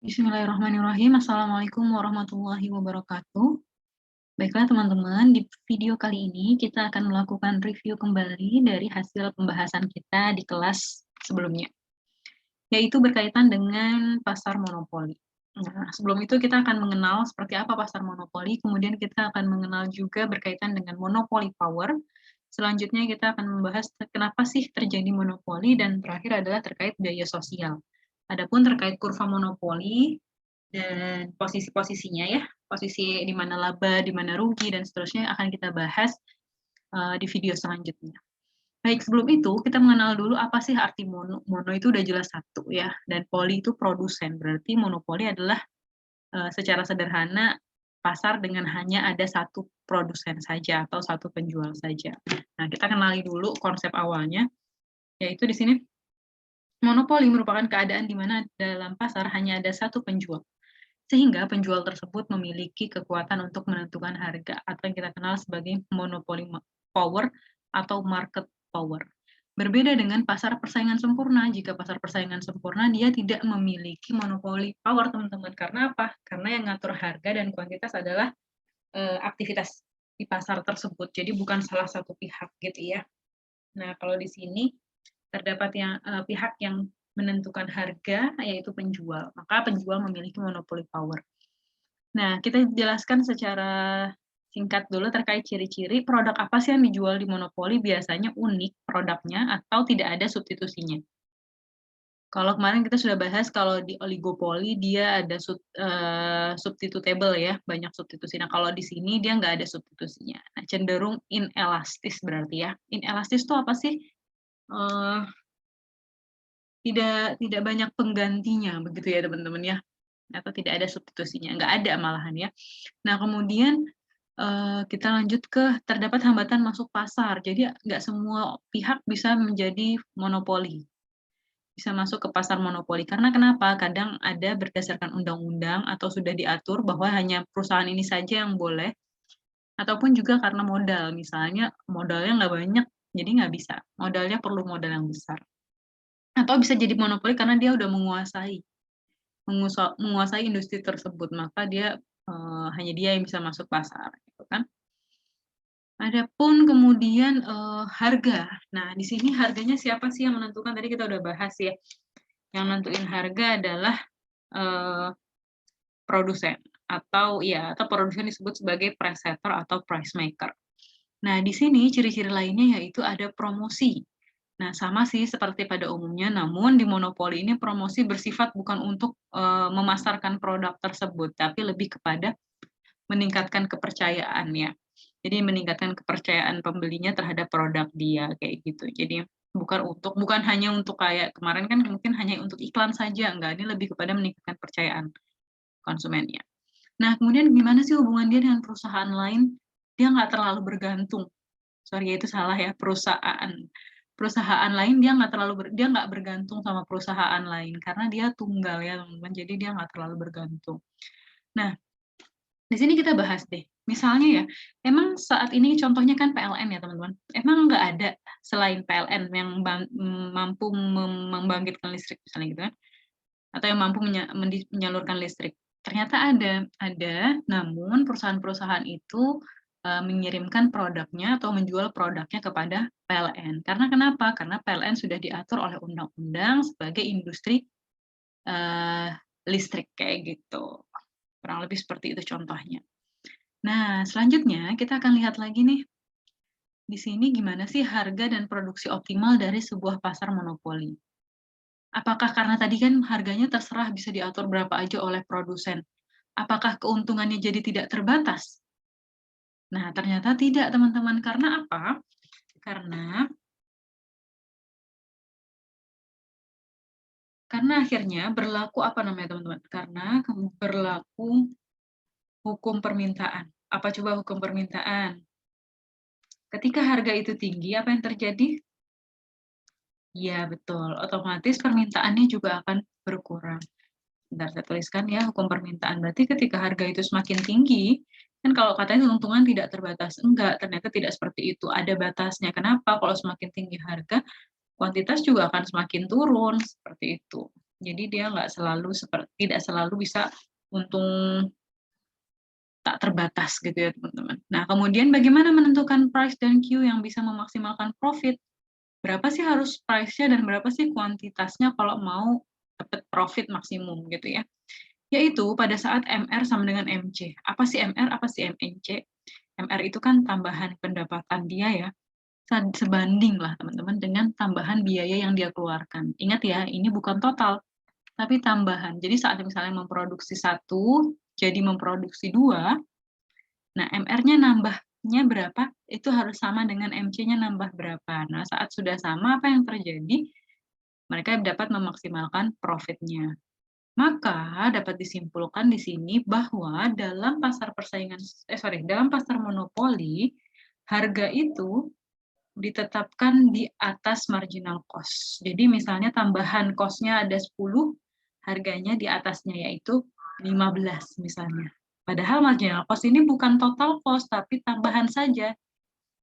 Bismillahirrahmanirrahim. Assalamualaikum warahmatullahi wabarakatuh. Baiklah teman-teman, di video kali ini kita akan melakukan review kembali dari hasil pembahasan kita di kelas sebelumnya, yaitu berkaitan dengan pasar monopoli. Nah, sebelum itu kita akan mengenal seperti apa pasar monopoli, kemudian kita akan mengenal juga berkaitan dengan monopoli power. Selanjutnya kita akan membahas kenapa sih terjadi monopoli, dan terakhir adalah terkait biaya sosial. Adapun terkait kurva monopoli dan posisi-posisinya ya, posisi di mana laba, di mana rugi, dan seterusnya akan kita bahas di video selanjutnya. Baik, sebelum itu kita mengenal dulu apa sih arti mono. Mono itu udah jelas satu ya, dan poli itu produsen. Berarti monopoli adalah secara sederhana pasar dengan hanya ada satu produsen saja atau satu penjual saja. Nah, kita kenali dulu konsep awalnya, yaitu di sini monopoli merupakan keadaan di mana dalam pasar hanya ada satu penjual, sehingga penjual tersebut memiliki kekuatan untuk menentukan harga atau yang kita kenal sebagai monopoli power atau market power. Berbeda dengan pasar persaingan sempurna, jika pasar persaingan sempurna dia tidak memiliki monopoli power, teman-teman. Karena apa? Karena yang ngatur harga dan kuantitas adalah aktivitas di pasar tersebut. Jadi bukan salah satu pihak gitu ya. Nah, kalau di sini terdapat pihak yang menentukan harga, yaitu penjual. Maka penjual memiliki monopoli power. Nah, kita jelaskan secara singkat dulu terkait ciri-ciri produk apa sih yang dijual di monopoli. Biasanya unik produknya atau tidak ada substitusinya. Kalau kemarin kita sudah bahas kalau di oligopoli dia ada substitutable ya, banyak substitusi. Nah, kalau di sini dia nggak ada substitusinya. Nah, cenderung inelastis berarti ya. Inelastis itu apa sih? Tidak banyak penggantinya begitu ya teman-teman ya, atau tidak ada substitusinya, nggak ada malahan ya. Nah, kemudian kita lanjut ke terdapat hambatan masuk pasar. Jadi nggak semua pihak bisa menjadi monopoli, bisa masuk ke pasar monopoli. Karena kenapa? Kadang ada berdasarkan undang-undang atau sudah diatur bahwa hanya perusahaan ini saja yang boleh, ataupun juga karena modal. Misalnya modalnya nggak banyak, jadi nggak bisa. Modalnya perlu modal yang besar. Atau bisa jadi monopoli karena dia udah menguasai industri tersebut, maka dia hanya dia yang bisa masuk pasar, gitu kan. Adapun kemudian harga. Nah, di sini harganya siapa sih yang menentukan? Tadi kita udah bahas ya. Yang nentuin harga adalah produsen atau produsen disebut sebagai price setter atau price maker. Nah, di sini ciri-ciri lainnya yaitu ada promosi. Nah, sama sih seperti pada umumnya, namun di monopoli ini promosi bersifat bukan untuk memasarkan produk tersebut, tapi lebih kepada meningkatkan kepercayaannya. Jadi meningkatkan kepercayaan pembelinya terhadap produk dia kayak gitu. Jadi bukan hanya untuk kayak kemarin kan mungkin hanya untuk iklan saja, enggak, ini lebih kepada meningkatkan kepercayaan konsumennya. Nah, kemudian gimana sih hubungan dia dengan perusahaan lain? Dia nggak terlalu bergantung. Sorry, itu salah ya, perusahaan. Perusahaan lain dia nggak bergantung sama perusahaan lain karena dia tunggal ya teman-teman. Jadi dia nggak terlalu bergantung. Nah, di sini kita bahas deh. Misalnya ya, emang saat ini contohnya kan PLN ya teman-teman. Emang nggak ada selain PLN yang mampu membangkitkan listrik misalnya gitu kan? Atau yang mampu menyalurkan listrik. Ternyata ada, namun perusahaan-perusahaan itu mengirimkan produknya atau menjual produknya kepada PLN. Karena kenapa? Karena PLN sudah diatur oleh undang-undang sebagai industri listrik kayak gitu. Kurang lebih seperti itu contohnya. Nah, selanjutnya kita akan lihat lagi nih. Di sini gimana sih harga dan produksi optimal dari sebuah pasar monopoli. Apakah karena tadi kan harganya terserah bisa diatur berapa aja oleh produsen. Apakah keuntungannya jadi tidak terbatas? Nah, ternyata tidak, teman-teman. Karena apa? Karena akhirnya berlaku apa namanya, teman-teman? Karena berlaku hukum permintaan. Apa coba hukum permintaan? Ketika harga itu tinggi, apa yang terjadi? Ya, betul. Otomatis permintaannya juga akan berkurang. Bentar, saya tuliskan ya hukum permintaan. Berarti ketika harga itu semakin tinggi, kan kalau katanya keuntungan tidak terbatas. Enggak, ternyata tidak seperti itu. Ada batasnya. Kenapa? Kalau semakin tinggi harga, kuantitas juga akan semakin turun. Seperti itu. Jadi dia tidak selalu bisa untung tak terbatas gitu ya teman-teman. Nah kemudian bagaimana menentukan price dan queue yang bisa memaksimalkan profit? Berapa sih harus price-nya dan berapa sih kuantitasnya kalau mau dapat profit maksimum gitu ya? Yaitu pada saat MR sama dengan MC. Apa sih MR, apa sih MC? MR itu kan tambahan pendapatan dia ya, sebanding lah teman-teman dengan tambahan biaya yang dia keluarkan. Ingat ya, ini bukan total, tapi tambahan. Jadi saat misalnya memproduksi satu, jadi memproduksi dua, nah MR-nya nambahnya berapa, itu harus sama dengan MC-nya nambah berapa. Nah saat sudah sama, apa yang terjadi? Mereka dapat memaksimalkan profit-nya. Maka dapat disimpulkan di sini bahwa dalam dalam pasar monopoli, harga itu ditetapkan di atas marginal cost. Jadi misalnya tambahan cost-nya ada 10, harganya di atasnya yaitu 15 misalnya. Padahal marginal cost ini bukan total cost, tapi tambahan saja.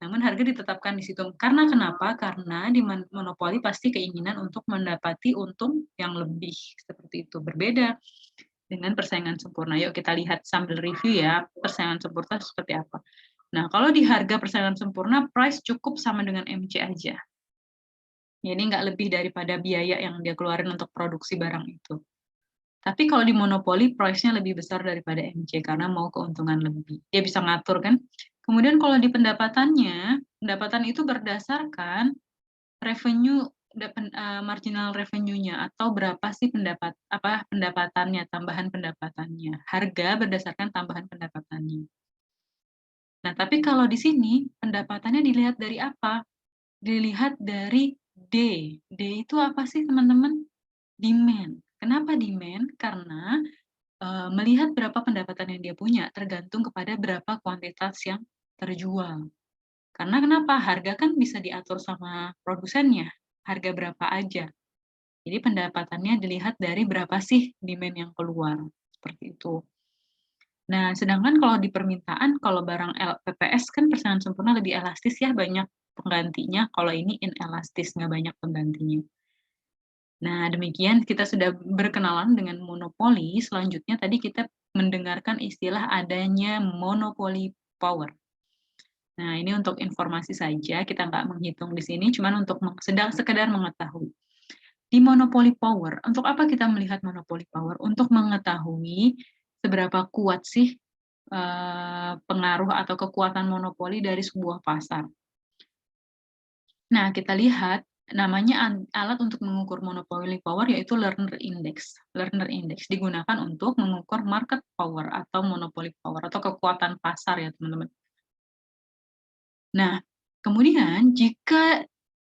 Namun harga ditetapkan di situ. Karena kenapa? Karena di monopoli pasti keinginan untuk mendapati untung yang lebih. Seperti itu. Berbeda dengan persaingan sempurna. Yuk kita lihat sambil review ya, persaingan sempurna seperti apa. Nah, kalau di harga persaingan sempurna, price cukup sama dengan MC aja. Jadi nggak lebih daripada biaya yang dia keluarin untuk produksi barang itu. Tapi kalau di monopoli, price-nya lebih besar daripada MC karena mau keuntungan lebih. Dia bisa ngatur kan. Kemudian kalau di pendapatannya, pendapatan itu berdasarkan revenue marginal revenue-nya atau berapa sih pendapatannya, tambahan pendapatannya. Harga berdasarkan tambahan pendapatannya. Nah, tapi kalau di sini pendapatannya dilihat dari apa? Dilihat dari D. D itu apa sih, teman-teman? Demand. Kenapa demand? Karena melihat berapa pendapatan yang dia punya tergantung kepada berapa kuantitas yang terjual. Karena kenapa? Harga kan bisa diatur sama produsennya. Harga berapa aja. Jadi pendapatannya dilihat dari berapa sih demand yang keluar. Seperti itu. Nah, sedangkan kalau di permintaan, kalau barang PPS kan persaingan sempurna lebih elastis ya, banyak penggantinya. Kalau ini inelastis, nggak banyak penggantinya. Nah, demikian kita sudah berkenalan dengan monopoli. Selanjutnya tadi kita mendengarkan istilah adanya monopoli power. Nah, ini untuk informasi saja, kita nggak menghitung di sini, cuman untuk sekedar mengetahui. Di monopoli power, untuk apa kita melihat monopoli power? Untuk mengetahui seberapa kuat sih pengaruh atau kekuatan monopoli dari sebuah pasar. Nah, kita lihat namanya alat untuk mengukur monopoli power yaitu Lerner Index. Lerner Index digunakan untuk mengukur market power atau monopoli power atau kekuatan pasar ya, teman-teman. Nah, kemudian jika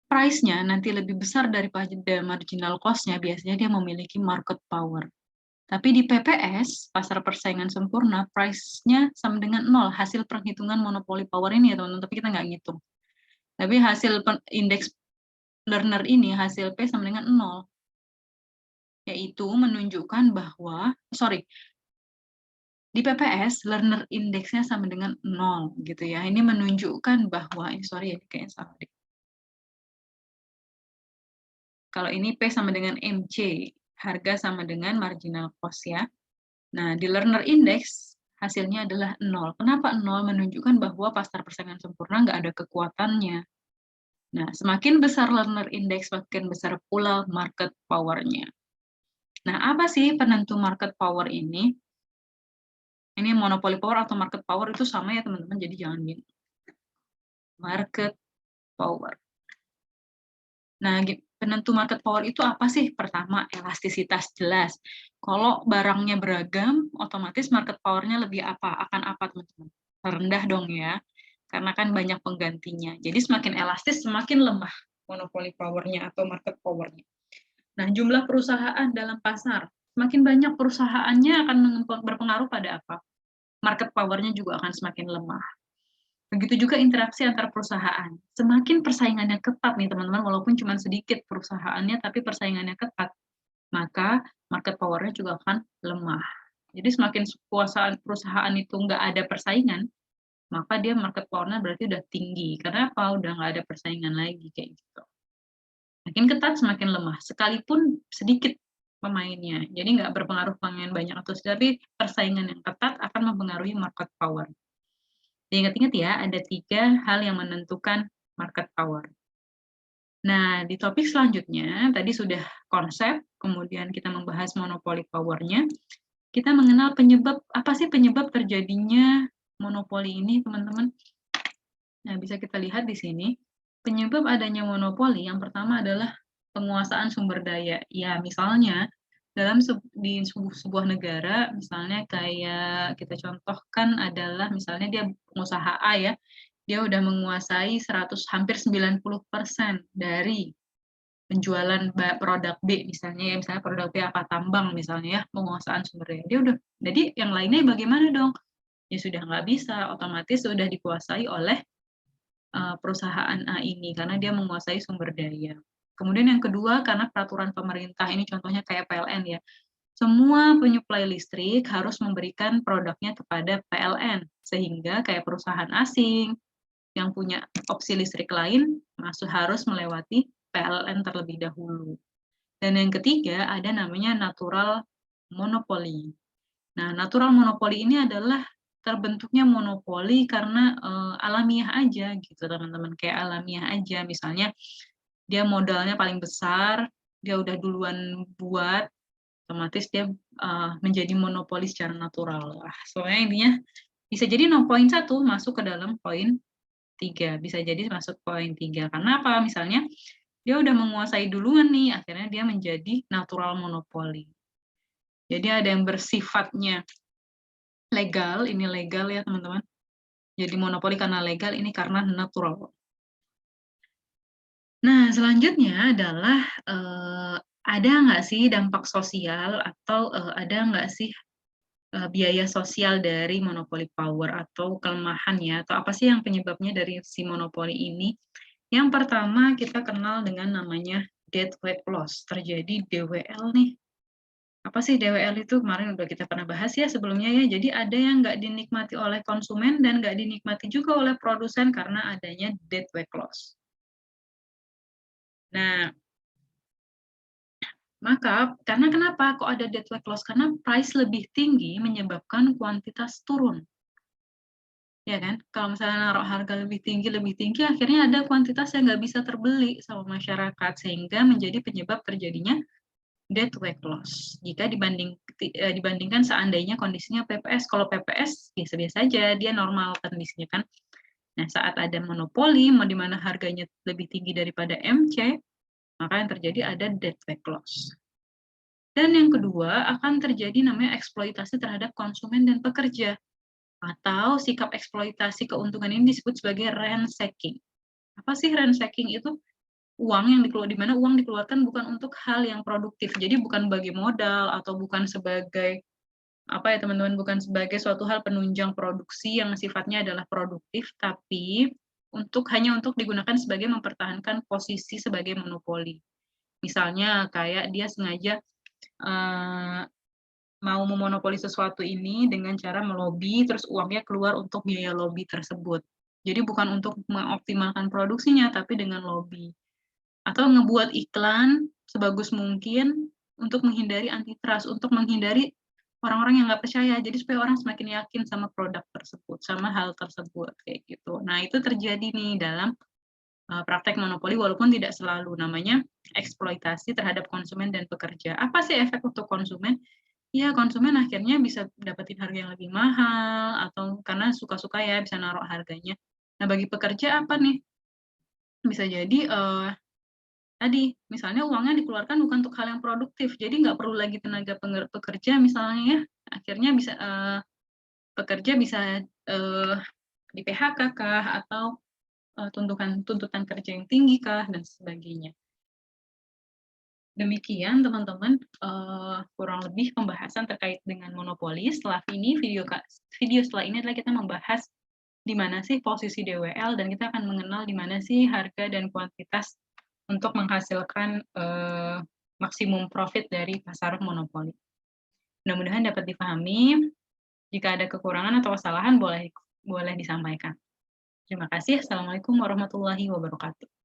price-nya nanti lebih besar daripada marginal cost-nya, biasanya dia memiliki market power. Tapi di PPS, pasar persaingan sempurna, price-nya sama dengan 0, hasil perhitungan monopoli power ini ya teman-teman, tapi kita nggak ngitung. Tapi hasil indeks Lerner ini, hasil P sama dengan 0. Yaitu menunjukkan bahwa, di PPS, Lerner indeksnya sama dengan 0, gitu ya. Ini menunjukkan bahwa, ini kayaknya salah deh. Kalau ini P sama dengan MC, harga sama dengan marginal cost ya. Nah, di Lerner Index, hasilnya adalah 0. Kenapa 0? Menunjukkan bahwa pasar persaingan sempurna nggak ada kekuatannya. Nah, semakin besar Lerner Index, semakin besar pula market power-nya. Nah, apa sih penentu market power ini? Ini monopoli power atau market power itu sama ya teman-teman, jadi jangan bingung. Market power. Nah, penentu market power itu apa sih? Pertama, elastisitas jelas. Kalau barangnya beragam, otomatis market power-nya lebih apa? Akan apa, teman-teman? Rendah dong ya, karena kan banyak penggantinya. Jadi semakin elastis, semakin lemah monopoli power-nya atau market power-nya. Nah, jumlah perusahaan dalam pasar. Semakin banyak perusahaannya akan berpengaruh pada apa? Market power-nya juga akan semakin lemah. Begitu juga interaksi antar perusahaan. Semakin persaingannya ketat nih teman-teman, walaupun cuma sedikit perusahaannya, tapi persaingannya ketat, maka market power-nya juga akan lemah. Jadi semakin perusahaan itu nggak ada persaingan, maka dia market power-nya berarti udah tinggi. Karena apa? Udah nggak ada persaingan lagi kayak gitu. Makin ketat, semakin lemah. Sekalipun sedikit pemainnya. Jadi nggak berpengaruh pemain banyak atau sedikit, tapi persaingan yang ketat akan mempengaruhi market power. Diingat-ingat ya, ada 3 hal yang menentukan market power. Nah, di topik selanjutnya, tadi sudah konsep, kemudian kita membahas monopoli power-nya. Kita mengenal penyebab, apa sih penyebab terjadinya monopoli ini, teman-teman? Nah, bisa kita lihat di sini, penyebab adanya monopoli yang pertama adalah penguasaan sumber daya. Ya, misalnya dalam di sebuah negara, misalnya kayak kita contohkan adalah misalnya dia pengusaha A ya, dia udah menguasai hampir 90% dari penjualan produk B misalnya ya, misalnya produk B apa tambang misalnya ya, penguasaan sumber daya. Dia udah, jadi yang lainnya bagaimana dong? Ya sudah nggak bisa, otomatis sudah dikuasai oleh perusahaan A ini karena dia menguasai sumber daya. Kemudian yang kedua karena peraturan pemerintah, ini contohnya kayak PLN ya. Semua penyuplai listrik harus memberikan produknya kepada PLN sehingga kayak perusahaan asing yang punya opsi listrik lain harus melewati PLN terlebih dahulu. Dan yang ketiga ada namanya natural monopoly. Nah, natural monopoly ini adalah terbentuknya monopoli karena alamiah aja gitu teman-teman, kayak alamiah aja. Misalnya dia modalnya paling besar, dia udah duluan buat, otomatis dia menjadi monopoli secara natural. Soalnya intinya bisa jadi poin 1 masuk ke dalam poin 3, bisa jadi masuk poin 3. Karena apa? Misalnya dia udah menguasai duluan nih, akhirnya dia menjadi natural monopoli. Jadi ada yang bersifatnya legal, ini legal ya teman-teman. Jadi monopoli karena legal, ini karena natural. Nah, selanjutnya adalah ada nggak sih dampak sosial atau ada nggak sih biaya sosial dari monopoli power atau kelemahannya, atau apa sih yang penyebabnya dari si monopoli ini? Yang pertama kita kenal dengan namanya dead weight loss, terjadi DWL nih. Apa sih DWL itu? Kemarin udah kita pernah bahas ya sebelumnya ya. Jadi ada yang nggak dinikmati oleh konsumen dan nggak dinikmati juga oleh produsen karena adanya dead weight loss. Nah, maka karena kenapa kok ada dead weight loss? Karena price lebih tinggi menyebabkan kuantitas turun. Ya kan? Kalau misalnya naruh harga lebih tinggi, akhirnya ada kuantitas yang nggak bisa terbeli sama masyarakat, sehingga menjadi penyebab terjadinya dead weight loss. Jika dibandingkan seandainya kondisinya PPS, kalau PPS biasa-biasa aja, dia normal kondisinya kan. Nah, saat ada monopoli, di mana harganya lebih tinggi daripada MC, maka yang terjadi ada dead weight loss. Dan yang kedua, akan terjadi namanya eksploitasi terhadap konsumen dan pekerja. Atau sikap eksploitasi keuntungan ini disebut sebagai ransacking. Apa sih ransacking itu? Uang yang di mana uang dikeluarkan bukan untuk hal yang produktif. Jadi bukan bagi modal atau bukan sebagai apa ya teman-teman, bukan sebagai suatu hal penunjang produksi yang sifatnya adalah produktif, tapi hanya untuk digunakan sebagai mempertahankan posisi sebagai monopoli. Misalnya kayak dia sengaja mau memonopoli sesuatu ini dengan cara melobi, terus uangnya keluar untuk biaya lobi tersebut. Jadi bukan untuk mengoptimalkan produksinya, tapi dengan lobi. Atau ngebuat iklan sebagus mungkin untuk menghindari antitrust, untuk menghindari orang-orang yang nggak percaya. Jadi supaya orang semakin yakin sama produk tersebut, sama hal tersebut, kayak gitu. Nah, itu terjadi nih dalam praktek monopoli, walaupun tidak selalu. Namanya eksploitasi terhadap konsumen dan pekerja. Apa sih efek untuk konsumen? Iya, konsumen akhirnya bisa dapetin harga yang lebih mahal, atau karena suka-suka ya bisa naruh harganya. Nah, bagi pekerja apa nih? Bisa jadi tadi, misalnya uangnya dikeluarkan bukan untuk hal yang produktif, jadi nggak perlu lagi tenaga pekerja misalnya ya, akhirnya bisa pekerja bisa di PHK kah, atau tuntutan kerja yang tinggi kah, dan sebagainya. Demikian teman-teman, kurang lebih pembahasan terkait dengan monopoli. Setelah ini, video setelah ini adalah kita membahas di mana sih posisi DWL, dan kita akan mengenal di mana sih harga dan kuantitas untuk menghasilkan maksimum profit dari pasar monopoli. Mudah-mudahan dapat dipahami. Jika ada kekurangan atau kesalahan boleh disampaikan. Terima kasih. Assalamualaikum warahmatullahi wabarakatuh.